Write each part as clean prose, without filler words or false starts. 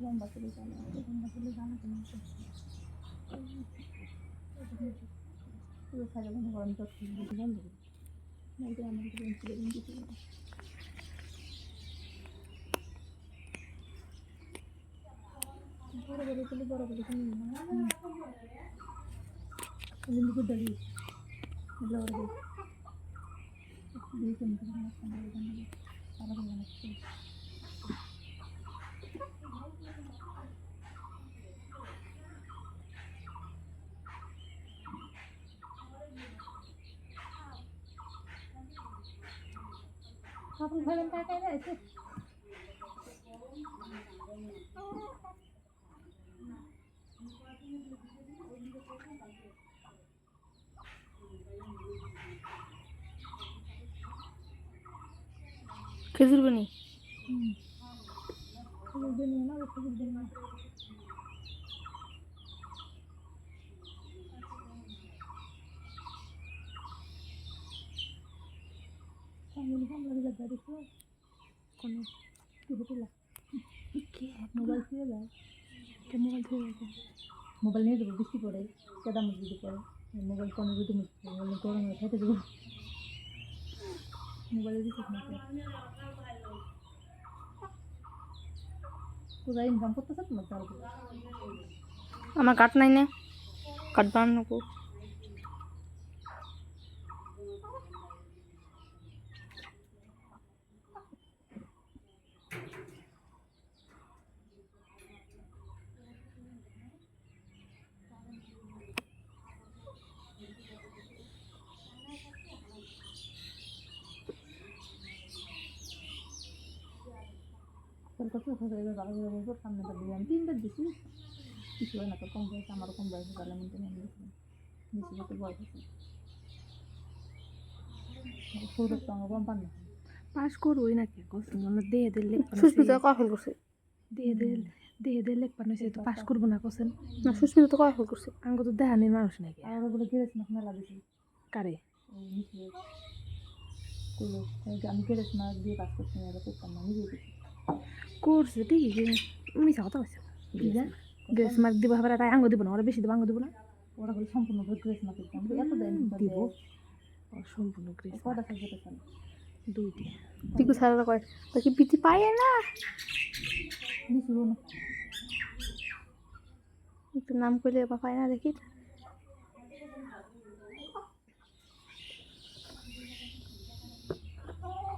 লম্বা চুলে জানা লম্বা চুলে জানা কেন পুরো সারা মানে গরম জল দিতে বন্ধ করি নইলে আমার চুলে দিতে বড় বড় চুলে বড় বড় চুলে লিম্বু ডালি লড় দিয়ে চিন্তা করে সারা বানাচ্ছি আপনি ভাবেন টাকা আছে খেজুর বানি খেজুর বানি না খেজুর বানি সামনে কাম লাগে লাগা দেখো কোন কি হলো কি মোবাইল ফিরে যায় তো মোবাইল ফিরে যায় মোবাইল নিয়ে যাবো বৃষ্টি পড়ে কেদা মুজি পড়ে মোবাইল কোন যদি মোবাইল গরম হয়ে থাকে দেবো মোবাইলে দিচ্ছিস না তোরা ইনকাম করতেছ তোমার তার আমার কাট নাই না কাট বানানো কো কত হয়ে গেল বাবা বলবো সামনে তো দিলাম তিনবার দিছি কিছু হয় না তো কম বয়স আমারও কম বয়স গেলে মধ্যে নিয়ে দিয়েছি বেশি বেশি বয়স আছে সৌরভ তো আমার কম পান না পাস করবই না কি কষ্ট আমরা দিয়ে দিলে সুস্মিতা কখন করছে দিয়ে লেখ পানিছে তো পাস করবো না কোসেন না সুস্মিতা তো কখন করছে আঙ্গ তো দেহানির মানুষ নাকি আর বলে গেরেছ না মেলা দিছি কারে আমি গেরেছ না দিয়ে পাস করছি না করতাম না নিজে দিছি করছে ঠিকই মিশা কথা বলছে গ্রেস মার্ক দিব আবার তাই আঙ্গ দিব না ওরা বেশি দিব আঙ্গ দিব না ওরা বলে সম্পূর্ণ গ্রেস মার্ক দিতাম এত দেন দিব সম্পূর্ণ গ্রেস কটা সাবজেক্ট আছে দুইটি টিকু সারা কয় বাকি পিটি পায় না দিছিল না একটু নাম কইলে বা পায় না দেখি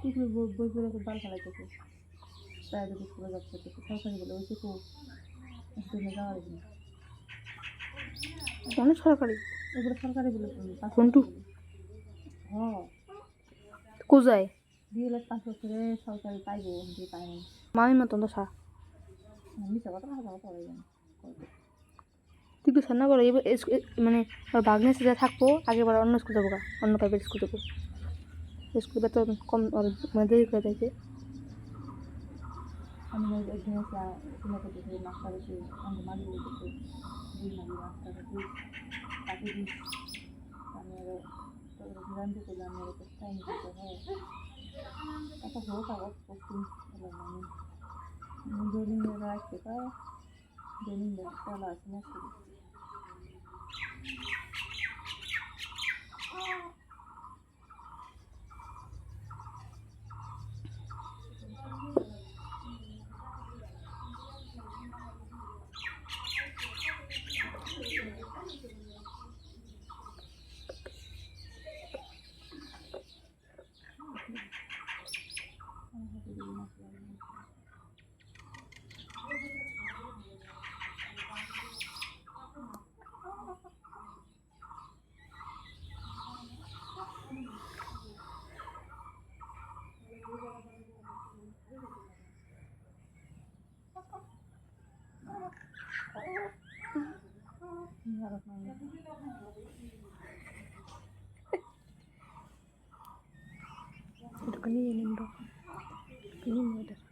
টিকু বই পড়ে খুব ভালো খেলাইতেছে প্রাইভেট স্কুলে যাচ্ছে সরকারি বলে ওই তো স্কুলে যাওয়ার জন্য অনেক সরকারি ওগুলো সরকারি বলে কোনটু হ্যাঁ কোজায় দিয়ে 5 বছরে সরকারি পাইবো দিয়ে পাই না মামি মতন তো সা মিশা কথা কথা হয়ে যায় টিকু সান্না করো এবার মানে ওর ভাগ্নে সাথে থাকবো আগেবার অন্য স্কুল যাবো অন্য প্রাইভেট স্কুল যাবো স্কুল বেতন কম মানে দেরি করে দিয়েছে আমি একদিন তোমাকে দেখে মাস্টার এসে আমাকে মালি বলতেছে দুই মালি মাস্টার তাকে দিস আমি আরো জানতে করলাম মেরে তো টাইম দিতে হয় একটা ভালো কাগজ পোস্টিং আমি জলিং রাখতে পারে জলিং চালা আছে না শুরু Itu kan ini nih bro, ini mau ada.